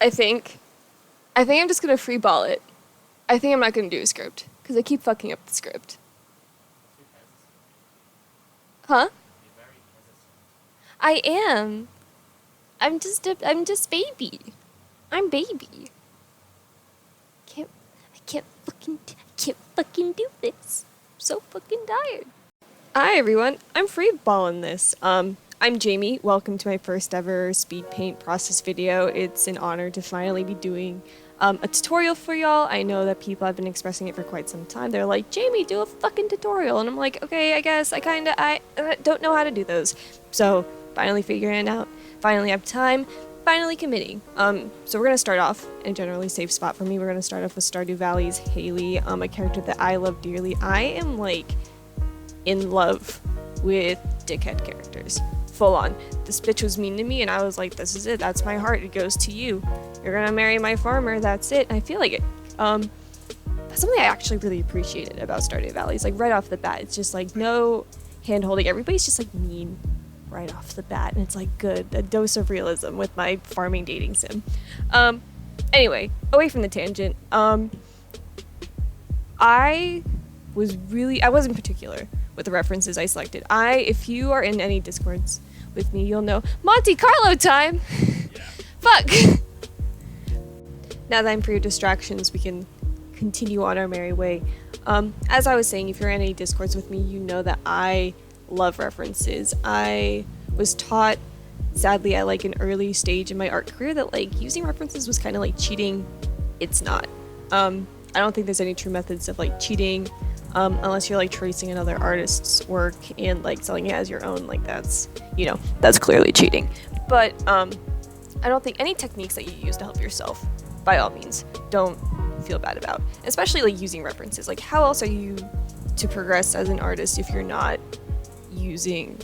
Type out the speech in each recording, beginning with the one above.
I think. I think I'm just gonna free ball it. I think I'm not gonna do a script because I keep fucking up the script. Huh? I am. I'm just baby. I'm baby. Can't I can't fucking do this. I'm so fucking tired. Hi everyone. I'm free balling this. I'm Jamie. Welcome to my first ever speed paint process video. It's an honor to finally be doing a tutorial for y'all. I know that people have been expressing it for quite some time. They're like, Jamie, do a fucking tutorial. And I'm like, okay, I guess I don't know how to do those. So finally figuring it out. Finally have time. Finally committing. So we're gonna start off in a generally safe spot for me. We're gonna start off with Stardew Valley's Haley, a character that I love dearly. I am like in love with dickhead characters. Full on. This bitch was mean to me and I was like, this is it, that's my heart, it goes to you. You're gonna marry my farmer, that's it. And I feel like it. That's something I actually really appreciated about Stardew Valley. It's like right off the bat, it's just like no hand holding. Everybody's just like mean right off the bat, and it's like good. A dose of realism with my farming dating sim. Anyway, away from the tangent. I wasn't particular with the references I selected. If you are in any Discords with me, you'll know Monte Carlo time. Yeah. Fuck. Now that I'm free of distractions, we can continue on our merry way. As I was saying, if you're in any Discords with me, you know that I love references. I was taught, sadly, at like an early stage in my art career, that like using references was kind of like cheating. It's not. I don't think there's any true methods of like cheating. Unless you're like tracing another artist's work and like selling it as your own, like that's clearly cheating. But I don't think any techniques that you use to help yourself, by all means, don't feel bad about. Especially like using references. Like how else are you to progress as an artist if you're not using,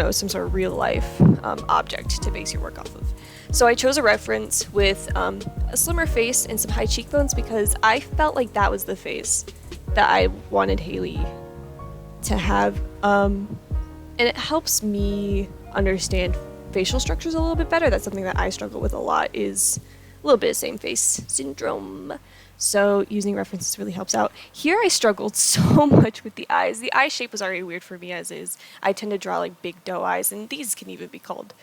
some sort of real life object to base your work off of? So I chose a reference with a slimmer face and some high cheekbones because I felt like that was the face that I wanted Haley to have, and it helps me understand facial structures a little bit better. That's something that I struggle with a lot, is a little bit of same face syndrome. So using references really helps out. Here I struggled so much with the eyes. The eye shape was already weird for me as is. I tend to draw like big doe eyes, and these can even be called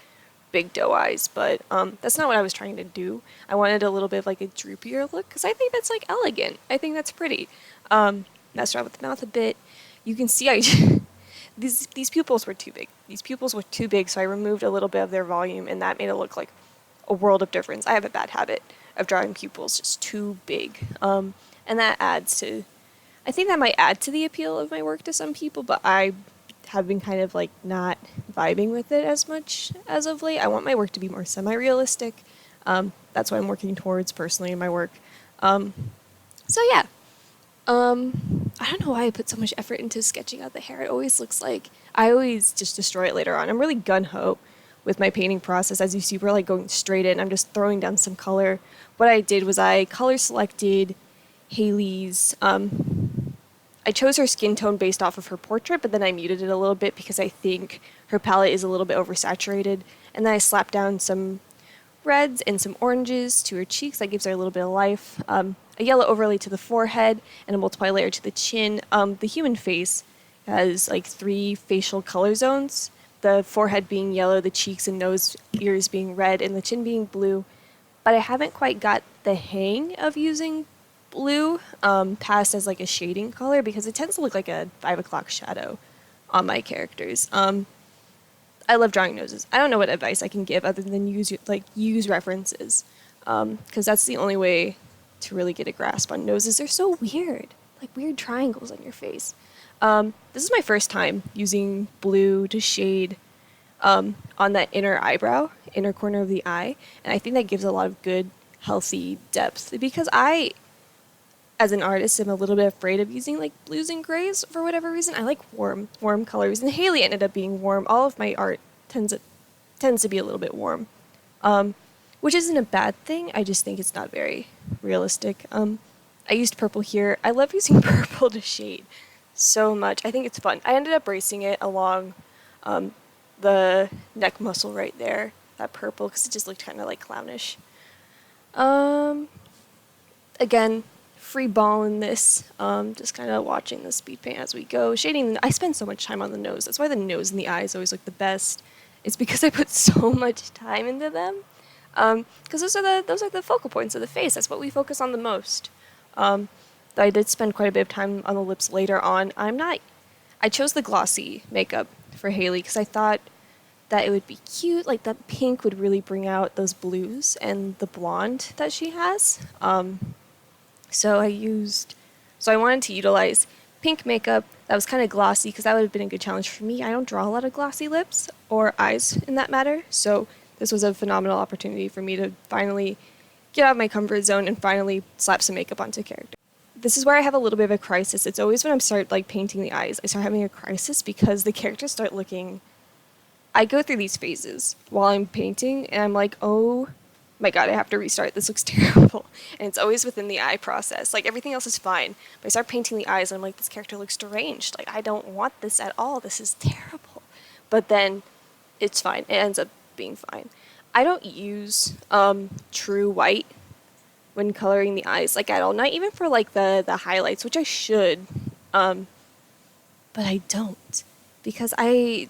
big doe eyes, but that's not what I was trying to do. I wanted a little bit of like a droopier look because I think that's like elegant. I think that's pretty. Messed around with the mouth a bit. You can see these pupils were too big. These pupils were too big, so I removed a little bit of their volume, and that made it look like a world of difference. I have a bad habit of drawing pupils just too big, and that I think that might add to the appeal of my work to some people, but I have been kind of like not vibing with it as much as of late. I want my work to be more semi-realistic. That's what I'm working towards personally in my work. So yeah. I don't know why I put so much effort into sketching out the hair. It always looks like I always just destroy it later on. I'm really gun-ho with my painting process. As you see, we're like going straight in. I'm just throwing down some color. What I did was I color selected Haley's, I chose her skin tone based off of her portrait, but then I muted it a little bit because I think her palette is a little bit oversaturated. And then I slapped down some reds and some oranges to her cheeks. That gives her a little bit of life. A yellow overlay to the forehead and a multiply layer to the chin. The human face has like 3 facial color zones. The forehead being yellow, the cheeks and nose, ears being red, and the chin being blue. But I haven't quite got the hang of using blue past as like a shading color because it tends to look like a 5 o'clock shadow on my characters. I love drawing noses. I don't know what advice I can give other than use references, because that's the only way to really get a grasp on noses. They're so weird, like weird triangles on your face. This is my first time using blue to shade on that inner corner of the eye, and I think that gives a lot of good, healthy depth because I, as an artist, am a little bit afraid of using like blues and grays for whatever reason. I like warm colors, and Haley ended up being warm. All of my art tends to be a little bit warm, which isn't a bad thing. I just think it's not very realistic. I used purple here. I love using purple to shade so much. I think it's fun. I ended up bracing it along the neck muscle right there, that purple, because it just looked kind of like clownish. Um, Again, free balling this. Just kind of watching the speed paint as we go. Shading, I spend so much time on the nose. That's why the nose and the eyes always look the best. It's because I put so much time into them. Because those are the focal points of the face. That's what we focus on the most. Though I did spend quite a bit of time on the lips later on. I chose the glossy makeup for Haley because I thought that it would be cute. Like that pink would really bring out those blues and the blonde that she has. So I wanted to utilize pink makeup that was kind of glossy because that would have been a good challenge for me. I don't draw a lot of glossy lips or eyes in that matter. So this was a phenomenal opportunity for me to finally get out of my comfort zone and finally slap some makeup onto character. This is where I have a little bit of a crisis. It's always when I start like painting the eyes, I start having a crisis because the characters start looking. I go through these phases while I'm painting and I'm like, oh my god, I have to restart. This looks terrible. And it's always within the eye process. Like everything else is fine. But I start painting the eyes and I'm like, this character looks deranged. Like I don't want this at all. This is terrible. But then it's fine. It ends up being fine. I don't use true white when coloring the eyes like at all. Not even for like the highlights, which I should. But I don't. Because I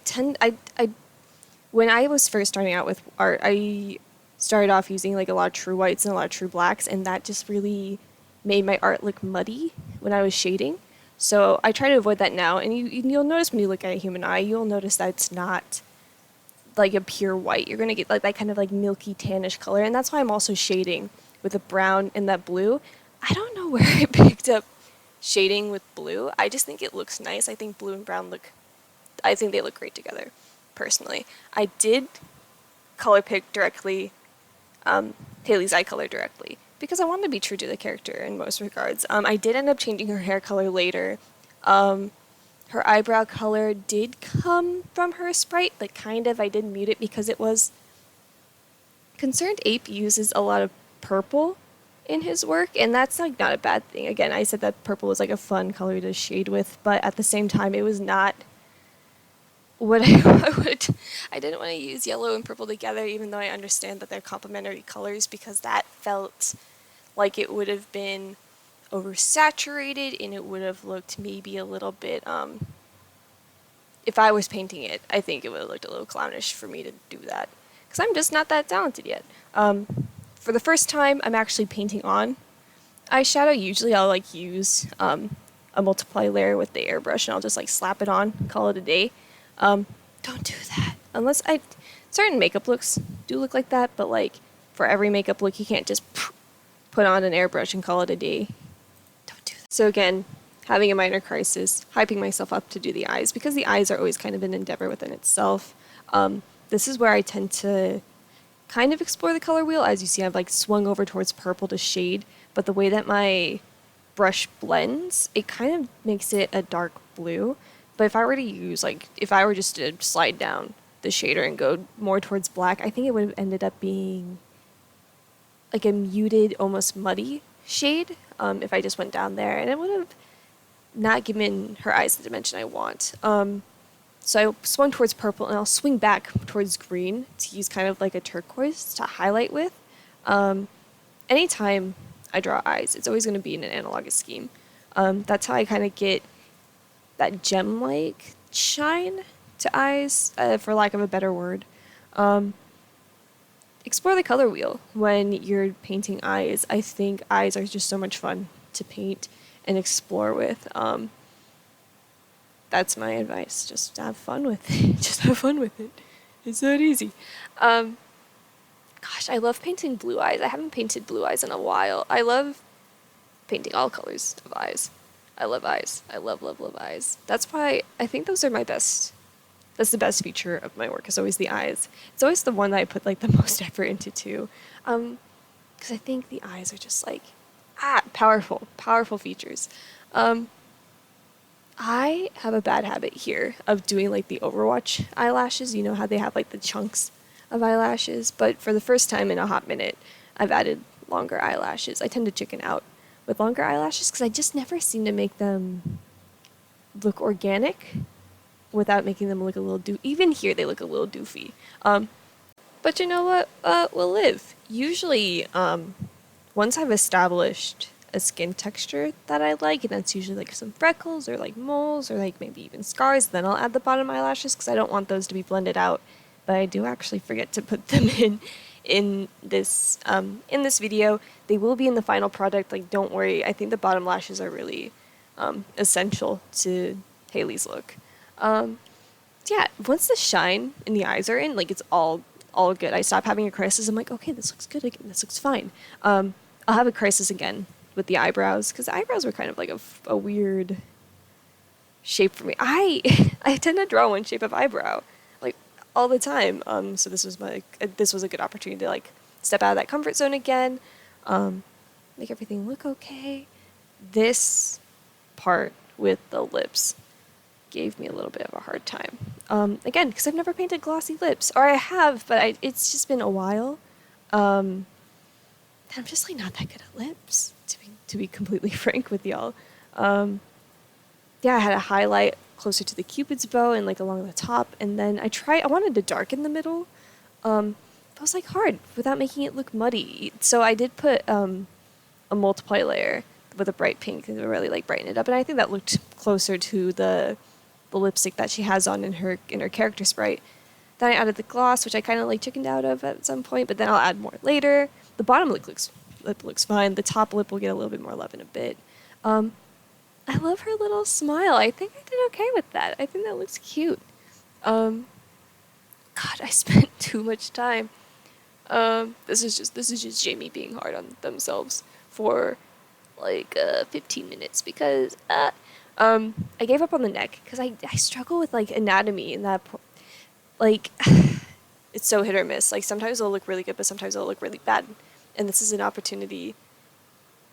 when I was first starting out with art, I started off using like a lot of true whites and a lot of true blacks, and that just really made my art look muddy when I was shading. So I try to avoid that now, and you'll notice when you look at a human eye, you'll notice that it's not like a pure white. You're gonna get like that kind of like milky tannish color, and that's why I'm also shading with the brown and that blue. I don't know where I picked up shading with blue. I just think it looks nice. I think blue and brown I think they look great together, personally. I did color pick directly Haley's eye color directly because I wanted to be true to the character in most regards. I did end up changing her hair color later. Her eyebrow color did come from her sprite, but kind of. I did mute it because it was... Concerned Ape uses a lot of purple in his work, and that's like not a bad thing. Again, I said that purple was like a fun color to shade with, but at the same time, it was not what I would. I didn't want to use yellow and purple together, even though I understand that they're complementary colors, because that felt like it would have been oversaturated and it would have looked maybe a little bit, if I was painting it, I think it would have looked a little clownish for me to do that, because I'm just not that talented yet. For the first time, I'm actually painting on eyeshadow. Usually I'll like use a multiply layer with the airbrush and I'll just like slap it on, call it a day. Don't do that. Unless certain makeup looks do look like that, but like for every makeup look, you can't just put on an airbrush and call it a day. Don't do that. So again, having a minor crisis, hyping myself up to do the eyes, because the eyes are always kind of an endeavor within itself. This is where I tend to kind of explore the color wheel. As you see, I've like swung over towards purple to shade, but the way that my brush blends, it kind of makes it a dark blue. But if I were to use, like, if I were just to slide down the shader and go more towards black, I think it would have ended up being like a muted, almost muddy shade if I just went down there, and it would have not given her eyes the dimension I want. So I swung towards purple, and I'll swing back towards green to use kind of like a turquoise to highlight with. Anytime I draw eyes, it's always going to be in an analogous scheme. That's how I kind of get that gem-like shine to eyes, for lack of a better word. Explore the color wheel when you're painting eyes. I think eyes are just so much fun to paint and explore with. That's my advice. Just have fun with it. Just have fun with it. It's that easy. Gosh, I love painting blue eyes. I haven't painted blue eyes in a while. I love painting all colors of eyes. I love eyes. I love, love, love eyes. That's why I think those are my best. That's the best feature of my work, is always the eyes. It's always the one that I put like the most effort into too. Because I think the eyes are just like, powerful, powerful features. I have a bad habit here of doing like the Overwatch eyelashes. You know how they have like the chunks of eyelashes? But for the first time in a hot minute, I've added longer eyelashes. I tend to chicken out with longer eyelashes because I just never seem to make them look organic without making them look a little even here they look a little doofy. But you know what? We'll live. Usually, once I've established a skin texture that I like, and that's usually like some freckles or like moles or like maybe even scars, then I'll add the bottom eyelashes because I don't want those to be blended out. But I do actually forget to put them in this video. They will be in the final product. Like, don't worry. I think the bottom lashes are really essential to Haley's look. Yeah, once the shine in the eyes are in, like it's all good. I stop having a crisis. I'm like, okay, this looks good again. This looks fine. I'll have a crisis again with the eyebrows because the eyebrows were kind of like a weird shape for me. I I tend to draw one shape of eyebrow like all the time. So this was a good opportunity to like step out of that comfort zone again, make everything look okay. This part with the lips gave me a little bit of a hard time. Again, because I've never painted glossy lips, or I have, but it's just been a while. I'm just like not that good at lips, to be completely frank with y'all. Yeah, I had a highlight closer to the Cupid's bow and like along the top, and then I wanted to darken the middle. But it was like hard without making it look muddy. So I did put a multiply layer with a bright pink to really like brighten it up, and I think that looked closer to the lipstick that she has on in her character sprite. Then I added the gloss, which I kind of like chickened out of at some point, but then I'll add more later. The bottom lip looks fine. The top lip will get a little bit more love in a bit. I love her little smile. I think I did okay with that. I think that looks cute. God, I spent too much time. This is just Jamie being hard on themselves for like 15 minutes because I gave up on the neck because I struggle with like anatomy and that like it's so hit or miss. Like sometimes it'll look really good, but sometimes it'll look really bad. And this is an opportunity.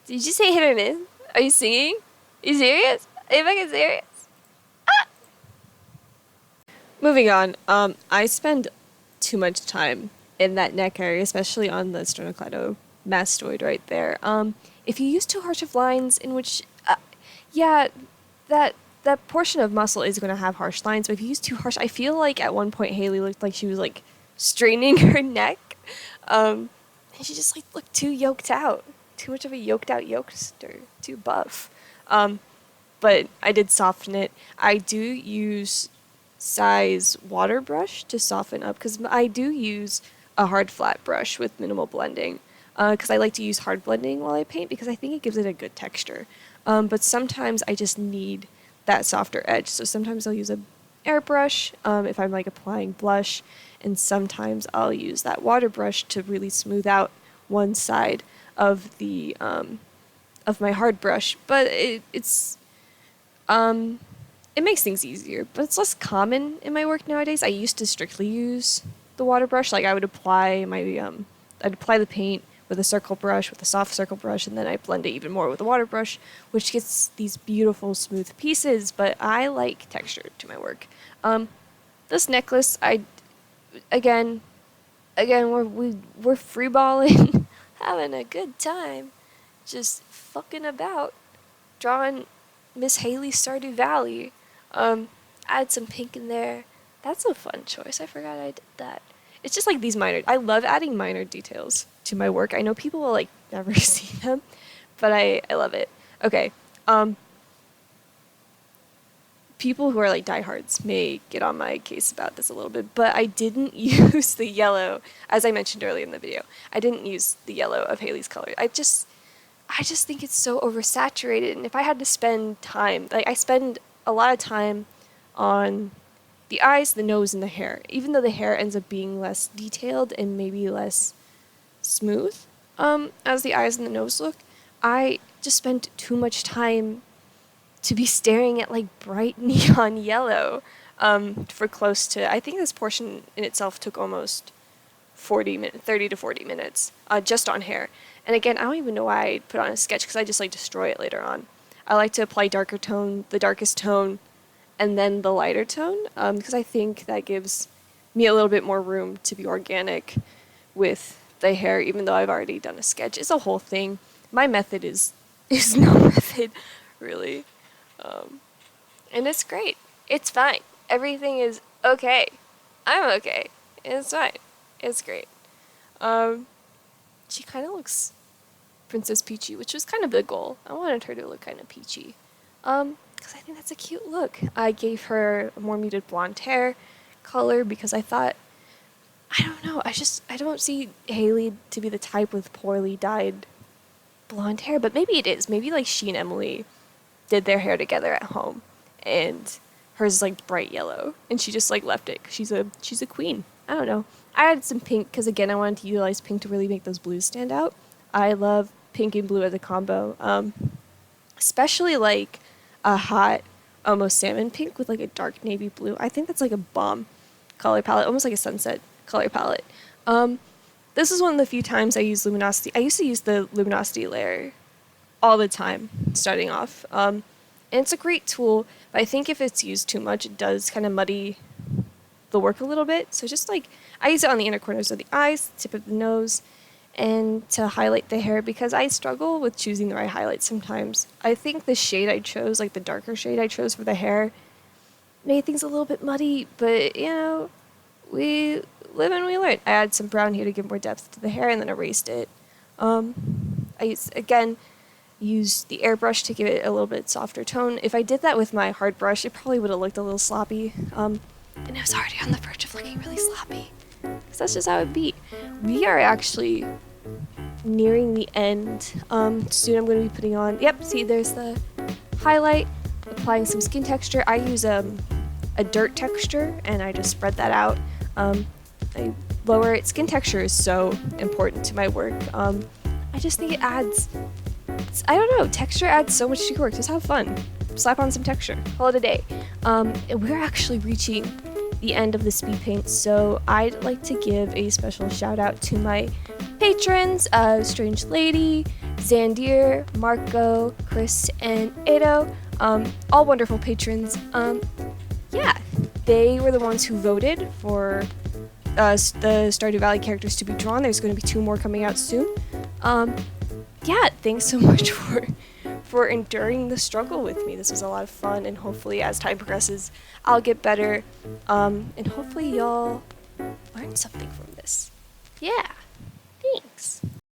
Did you say hit or miss? Are you singing? Are you serious? Are you fucking serious? Ah! Moving on. I spend too much time in that neck area, especially on the sternocleidomastoid right there. If you use too harsh of lines in which, yeah, that portion of muscle is going to have harsh lines, but if you use too harsh, I feel like at one point Haley looked like she was like straining her neck, and she just like looked too yoked out, too much of a yoked out yokester, too buff. But I did soften it. I do use size water brush to soften up because I do use a hard flat brush with minimal blending because I like to use hard blending while I paint because I think it gives it a good texture. But sometimes I just need that softer edge. So sometimes I'll use a airbrush if I'm like applying blush, and sometimes I'll use that water brush to really smooth out one side of the of my hard brush. But it makes things easier, but it's less common in my work nowadays. I used to strictly use the water brush. Like I would apply I'd apply the paint with a circle brush, with a soft circle brush, and then I blend it even more with a water brush, which gets these beautiful smooth pieces, but I like texture to my work. This necklace, again, we're freeballing, having a good time, just fucking about, drawing Miss Haley Stardew Valley. Add some pink in there. That's a fun choice. I forgot I did that. It's just like these I love adding minor details to my work. I know people will like never see them, but I love it. Okay. People who are like diehards may get on my case about this a little bit, but I didn't use the yellow, as I mentioned earlier in the video. I didn't use the yellow of Haley's color. I just think it's so oversaturated, and if I had to spend time, like I spend a lot of time on the eyes, the nose, and the hair, even though the hair ends up being less detailed and maybe less smooth as the eyes and the nose look, I just spent too much time to be staring at like bright neon yellow for close to, I think this portion in itself took almost 30 to 40 minutes just on hair. And again, I don't even know why I put on a sketch because I just like destroy it later on. I like to apply the darkest tone, and then the lighter tone because I think that gives me a little bit more room to be organic with the hair, even though I've already done a sketch. It's a whole thing. My method is no method, really. And it's great. It's fine. Everything is okay. I'm okay. It's fine. It's great. She kind of looks Princess Peachy, which was kind of the goal. I wanted her to look kind of peachy. Because I think that's a cute look. I gave her a more muted blonde hair color because I thought, I don't know, I don't see Haley to be the type with poorly dyed blonde hair, but maybe it is. Maybe like she and Emily did their hair together at home, and hers is like bright yellow, and she just like left it 'cause she's a queen. I don't know. I added some pink because again I wanted to utilize pink to really make those blues stand out. I love pink and blue as a combo, especially like a hot, almost salmon pink with like a dark navy blue. I think that's like a bomb color palette, almost like a sunset color palette. This is one of the few times I use luminosity. I used to use the luminosity layer all the time, starting off. And it's a great tool, but I think if it's used too much, it does kind of muddy the work a little bit. So just like, I use it on the inner corners of the eyes, tip of the nose, and to highlight the hair because I struggle with choosing the right highlights sometimes. I think the shade I chose, like the darker shade I chose for the hair, made things a little bit muddy, but you know, we live and we learn. I added some brown here to give more depth to the hair and then erased it. I used the airbrush to give it a little bit softer tone. If I did that with my hard brush, it probably would have looked a little sloppy. And it was already on the verge of looking really sloppy. Because that's just how it be. We are actually nearing the end. Soon I'm going to be putting on, yep, see there's the highlight, applying some skin texture. I use a dirt texture and I just spread that out. I lower it. Skin texture is so important to my work. I just think it adds, I don't know, texture adds so much to your work. Just have fun. Slap on some texture. Call it a day. And we're actually reaching the end of the speed paint, so I'd like to give a special shout out to my patrons, Strange Lady, Zandir, Marco, Chris, and Edo. All wonderful patrons. Yeah, they were the ones who voted for the Stardew Valley characters to be drawn. There's going to be 2 more coming out soon. Yeah, thanks so much for enduring the struggle with me. This was a lot of fun, and hopefully as time progresses, I'll get better. And hopefully y'all learn something from this. Yeah, thanks.